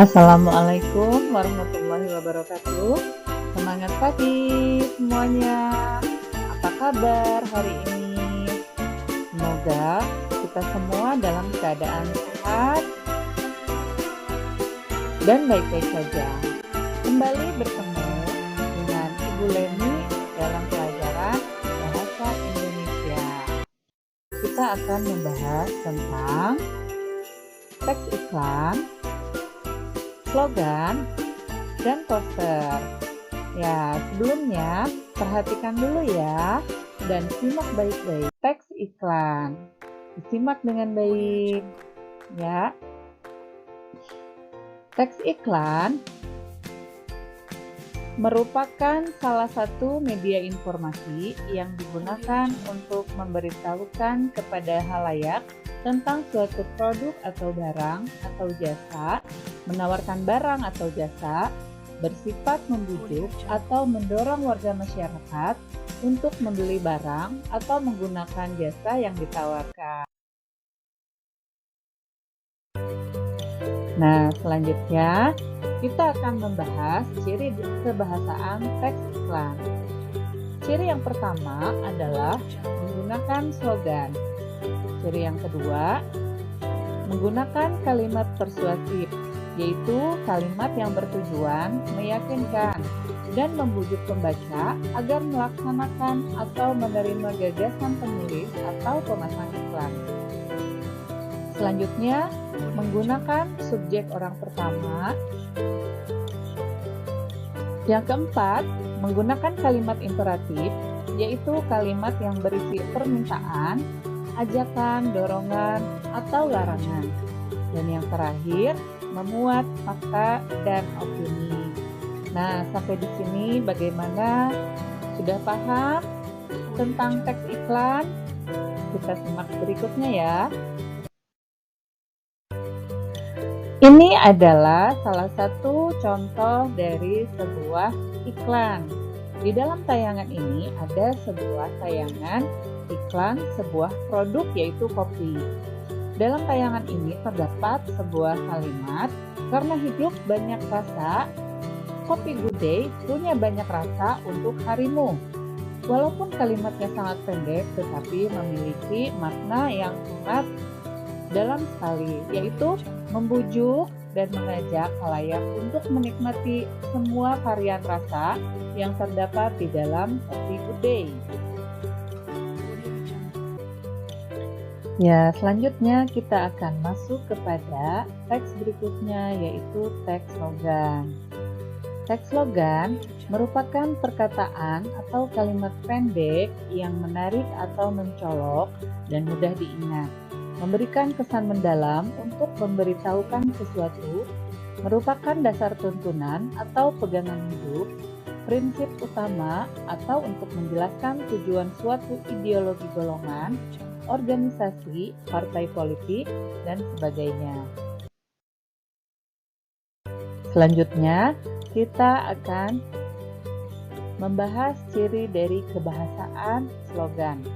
Assalamualaikum warahmatullahi wabarakatuh. Semangat pagi semuanya. Apa kabar hari ini? Semoga kita semua dalam keadaan sehat dan baik-baik saja. Kembali bertemu dengan Ibu Leni dalam pelajaran Bahasa Indonesia. Kita akan membahas tentang teks iklan, slogan, dan poster. Ya, sebelumnya perhatikan dulu ya dan simak baik-baik teks iklan. Disimak dengan baik ya. Teks iklan merupakan salah satu media informasi yang digunakan untuk memberitahukan kepada halayak tentang suatu produk atau barang atau jasa, menawarkan barang atau jasa, bersifat membujuk atau mendorong warga masyarakat untuk membeli barang atau menggunakan jasa yang ditawarkan. Nah, selanjutnya kita akan membahas ciri kebahasaan teks iklan. Ciri yang pertama adalah menggunakan slogan. Ciri yang kedua, menggunakan kalimat persuasif, yaitu kalimat yang bertujuan meyakinkan dan membujuk pembaca agar melaksanakan atau menerima gagasan penulis atau pemasang iklan. Selanjutnya, menggunakan subjek orang pertama. Yang keempat, menggunakan kalimat imperatif, yaitu kalimat yang berisi permintaan, ajakan, dorongan, atau larangan. Dan yang terakhir, memuat fakta dan opini. Nah, sampai di sini bagaimana? Sudah paham tentang teks iklan? Kita simak berikutnya ya. Ini adalah salah satu contoh dari sebuah iklan. Di dalam tayangan ini ada sebuah tayangan iklan sebuah produk yaitu kopi. Dalam tayangan ini terdapat sebuah kalimat, karena hidup banyak rasa, Kopi Good Day punya banyak rasa untuk harimu. Walaupun kalimatnya sangat pendek tetapi memiliki makna yang sangat dalam sekali, yaitu membujuk dan mengajak khalayak untuk menikmati semua varian rasa yang terdapat di dalam Kopi Good Day. Ya, selanjutnya kita akan masuk kepada teks berikutnya, yaitu teks slogan. Teks slogan merupakan perkataan atau kalimat pendek yang menarik atau mencolok dan mudah diingat, memberikan kesan mendalam untuk memberitahukan sesuatu, merupakan dasar tuntunan atau pegangan hidup, prinsip utama, atau untuk menjelaskan tujuan suatu ideologi golongan, organisasi, partai politik, dan sebagainya. Selanjutnya, kita akan membahas ciri dari kebahasaan slogan.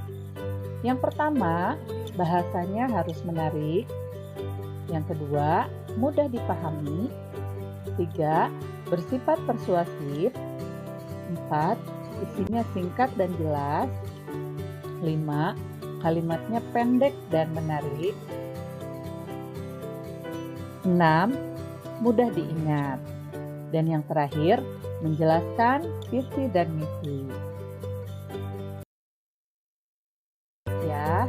Yang pertama, bahasanya harus menarik. Yang kedua, mudah dipahami. 3, bersifat persuasif. 4, isinya singkat dan jelas. 5, kalimatnya pendek dan menarik. 6, mudah diingat. Dan yang terakhir, menjelaskan visi dan misi. Ya,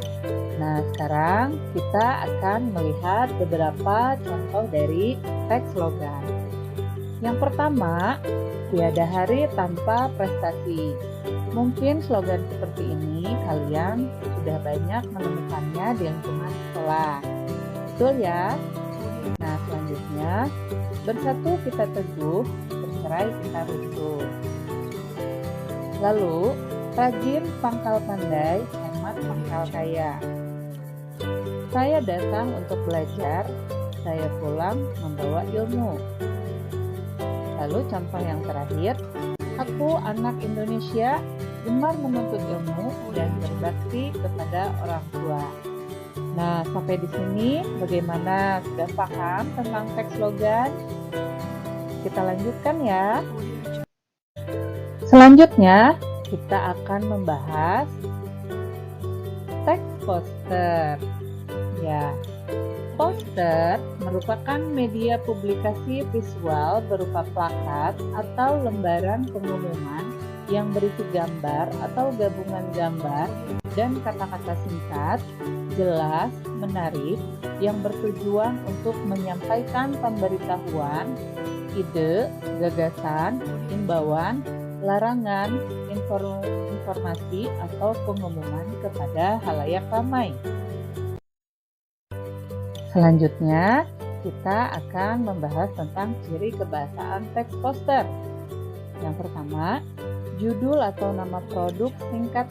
nah sekarang kita akan melihat beberapa contoh dari teks slogan. Yang pertama, tiada hari tanpa prestasi. Mungkin slogan seperti ini kalian sudah banyak menemukannya di lingkungan sekolah. Betul ya? Nah, selanjutnya, bersatu kita teguh, bercerai kita runtuh. Lalu, rajin pangkal pandai, hemat pangkal kaya. Saya datang untuk belajar, saya pulang membawa ilmu. Lalu contoh yang terakhir, aku anak Indonesia, gemar menuntut ilmu dan berbakti kepada orang tua. Nah, sampai di sini bagaimana? Sudah paham tentang teks slogan? Kita lanjutkan ya. Selanjutnya, kita akan membahas teks poster. Ya, poster merupakan media publikasi visual berupa plakat atau lembaran pengumuman yang berisi gambar atau gabungan gambar dan kata-kata singkat, jelas, menarik, yang bertujuan untuk menyampaikan pemberitahuan, ide, gagasan, imbauan, larangan, informasi, atau pengumuman kepada halayak ramai. Selanjutnya, kita akan membahas tentang ciri kebahasaan teks poster. Yang pertama, judul atau nama produk singkat,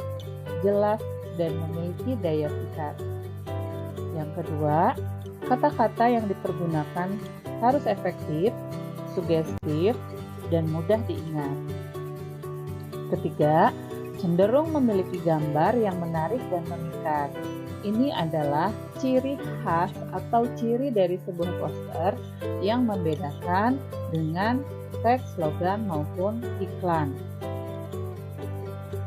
jelas, dan memiliki daya pikat. Yang kedua, kata-kata yang dipergunakan harus efektif, sugestif, dan mudah diingat. Ketiga, cenderung memiliki gambar yang menarik dan memikat. Ini adalah ciri khas atau ciri dari sebuah poster yang membedakan dengan teks, slogan, maupun iklan.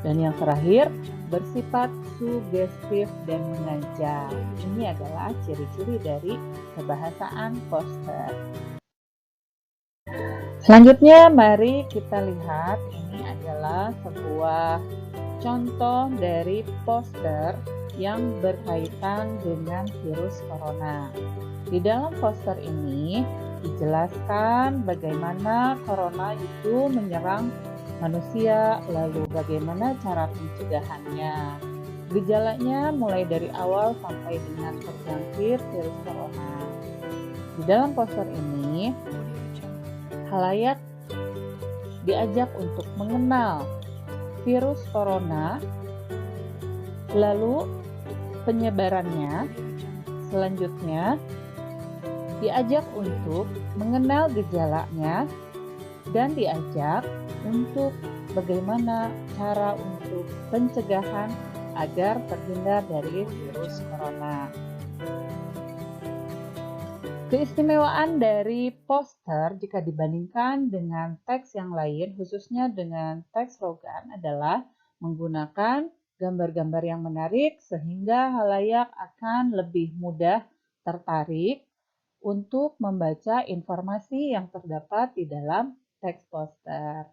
Dan yang terakhir, bersifat sugestif dan mengajak. Ini adalah ciri-ciri dari kebahasaan poster. Selanjutnya, mari kita lihat, ini adalah sebuah contoh dari poster yang berkaitan dengan virus corona. Di dalam poster ini dijelaskan bagaimana corona itu menyerang manusia, lalu bagaimana cara pencegahannya. Gejalanya mulai dari awal sampai dengan terjangkit virus corona. Di dalam poster ini, halayak diajak untuk mengenal virus corona, lalu penyebarannya. Selanjutnya, diajak untuk mengenal gejalanya dan diajak untuk bagaimana cara untuk pencegahan agar terhindar dari virus corona. Keistimewaan dari poster jika dibandingkan dengan teks yang lain, khususnya dengan teks slogan, adalah menggunakan gambar-gambar yang menarik sehingga halayak akan lebih mudah tertarik untuk membaca informasi yang terdapat di dalam teks poster.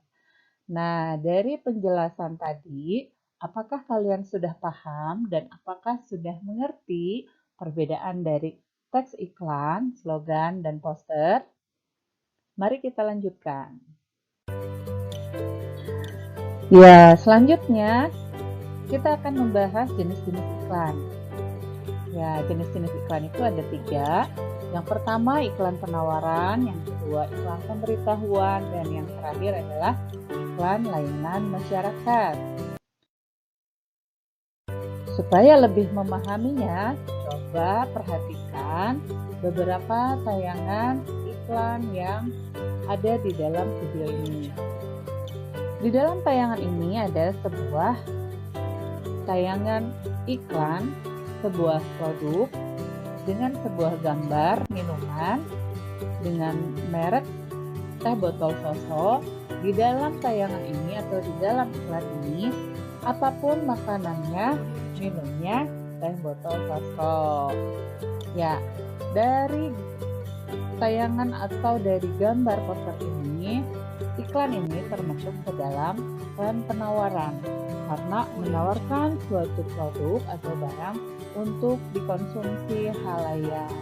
Nah, dari penjelasan tadi, apakah kalian sudah paham dan apakah sudah mengerti perbedaan dari teks iklan, slogan, dan poster? Mari kita lanjutkan. Ya, selanjutnya kita akan membahas jenis-jenis iklan. Ya, jenis-jenis iklan itu ada 3. Yang pertama iklan penawaran, yang kedua iklan pemberitahuan, dan yang terakhir adalah iklan layanan masyarakat. Supaya lebih memahaminya, coba perhatikan beberapa tayangan iklan yang ada di dalam video ini. Di dalam tayangan ini ada sebuah tayangan iklan sebuah produk dengan sebuah gambar minuman dengan merek teh botol Soso. Di dalam tayangan ini atau di dalam iklan ini, apapun makanannya, minumnya teh botol Soso. Ya, dari tayangan atau dari gambar poster ini, iklan ini termasuk ke dalam iklan penawaran karena menawarkan suatu produk atau barang untuk dikonsumsi halayak.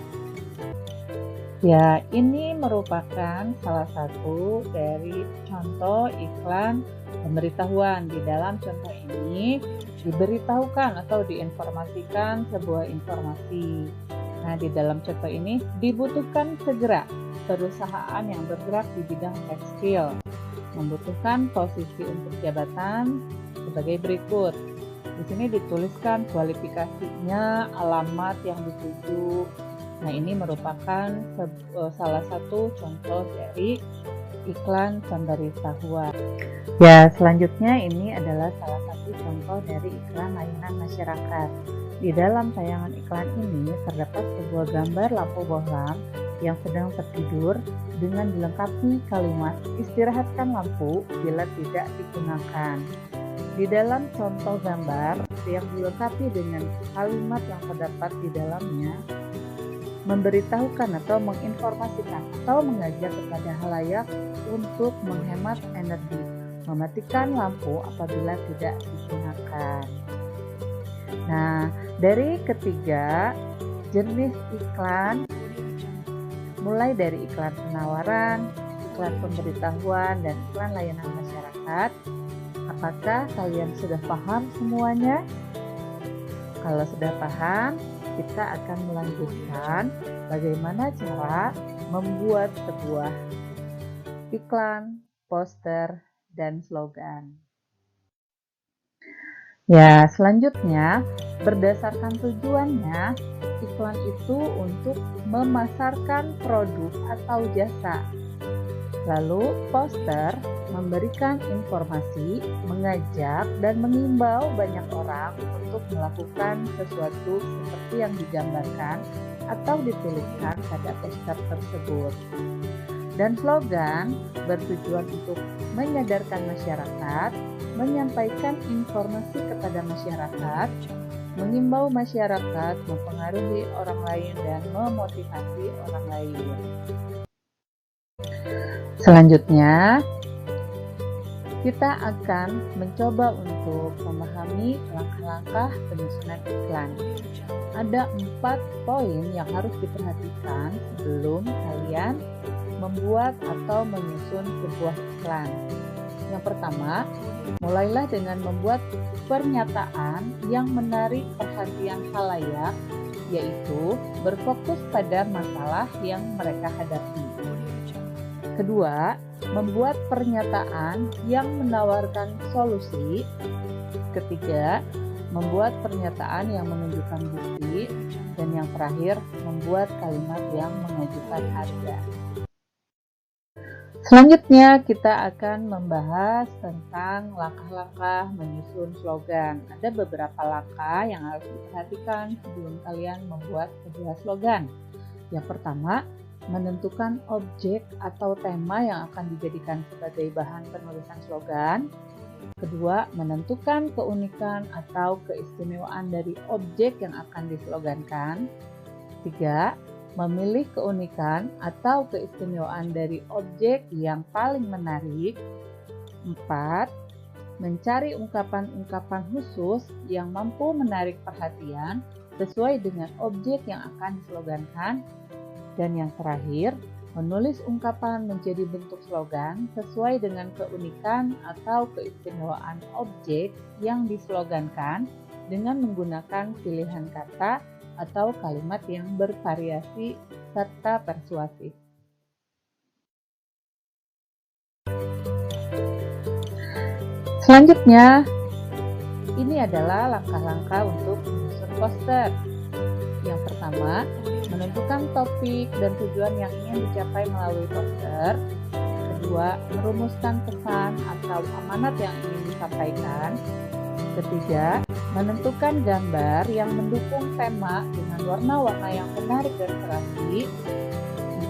Ya, ini merupakan salah satu dari contoh iklan pemberitahuan. Di dalam contoh ini diberitahukan atau diinformasikan sebuah informasi. Nah, di dalam contoh ini dibutuhkan segera perusahaan yang bergerak di bidang tekstil, membutuhkan posisi untuk jabatan sebagai berikut. Di sini dituliskan kualifikasinya, alamat yang dituju. Nah, ini merupakan salah satu contoh dari iklan pemberitahuan. Ya, selanjutnya ini adalah salah satu contoh dari iklan layanan masyarakat. Di dalam tayangan iklan ini terdapat sebuah gambar lampu bohlam yang sedang tertidur dengan dilengkapi kalimat "istirahatkan lampu bila tidak digunakan". Di dalam contoh gambar yang dilengkapi dengan kalimat yang terdapat di dalamnya, memberitahukan atau menginformasikan atau mengajak kepada halayak untuk menghemat energi, mematikan lampu apabila tidak digunakan. Nah, dari ketiga jenis iklan, mulai dari iklan penawaran, iklan pemberitahuan, dan iklan layanan masyarakat, apakah kalian sudah paham semuanya? Kalau sudah paham, kita akan melanjutkan bagaimana cara membuat sebuah iklan, poster, dan slogan. Ya, selanjutnya berdasarkan tujuannya, iklan itu untuk memasarkan produk atau jasa. Lalu poster memberikan informasi, mengajak, dan mengimbau banyak orang untuk melakukan sesuatu seperti yang digambarkan atau dituliskan pada poster tersebut. Dan slogan bertujuan untuk menyadarkan masyarakat, menyampaikan informasi kepada masyarakat, mengimbau masyarakat, mempengaruhi orang lain, dan memotivasi orang lain. Selanjutnya, kita akan mencoba untuk memahami langkah-langkah penyusunan iklan. Ada 4 poin yang harus diperhatikan sebelum kalian membuat atau menyusun sebuah iklan. Yang pertama, mulailah dengan membuat pernyataan yang menarik perhatian khalayak, yaitu berfokus pada masalah yang mereka hadapi. Kedua, membuat pernyataan yang menawarkan solusi. Ketiga, membuat pernyataan yang menunjukkan bukti. Dan yang terakhir, membuat kalimat yang mengajukan harga. Selanjutnya kita akan membahas tentang langkah-langkah menyusun slogan. Ada beberapa langkah yang harus diperhatikan sebelum kalian membuat sebuah slogan. Yang pertama, menentukan objek atau tema yang akan dijadikan sebagai bahan penulisan slogan. Kedua, menentukan keunikan atau keistimewaan dari objek yang akan dislogankan. Tiga, memilih keunikan atau keistimewaan dari objek yang paling menarik. 4. Mencari ungkapan-ungkapan khusus yang mampu menarik perhatian sesuai dengan objek yang akan dislogankan. Dan yang terakhir, menulis ungkapan menjadi bentuk slogan sesuai dengan keunikan atau keistimewaan objek yang dislogankan dengan menggunakan pilihan kata atau kalimat yang bervariasi serta persuasif. Selanjutnya, ini adalah langkah-langkah untuk menyusun poster. Yang pertama, menentukan topik dan tujuan yang ingin dicapai melalui poster. Kedua, merumuskan pesan atau amanat yang ingin disampaikan. Ketiga, menentukan gambar yang mendukung tema dengan warna-warna yang menarik dan serasi.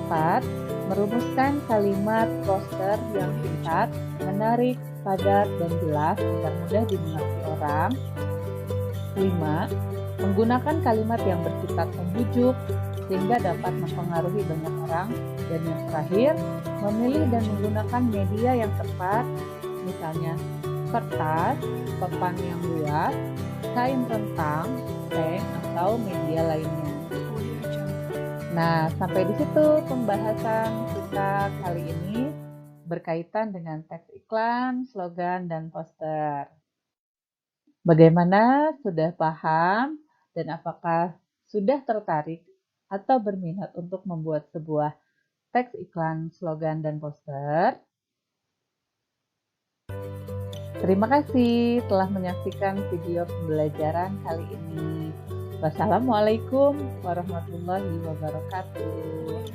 4. Merumuskan kalimat poster yang singkat, menarik, padat, dan jelas agar mudah dimengerti orang. 5. Menggunakan kalimat yang bersifat membujuk sehingga dapat mempengaruhi banyak orang. Dan yang terakhir, memilih dan menggunakan media yang tepat, misalnya kertas, papan yang luas, kain rentang, tank, atau media lainnya. Nah, sampai di situ pembahasan kita kali ini berkaitan dengan teks iklan, slogan, dan poster. Bagaimana? Sudah paham? Dan apakah sudah tertarik atau berminat untuk membuat sebuah teks iklan, slogan, dan poster? Terima kasih telah menyaksikan video pembelajaran kali ini. Wassalamualaikum warahmatullahi wabarakatuh.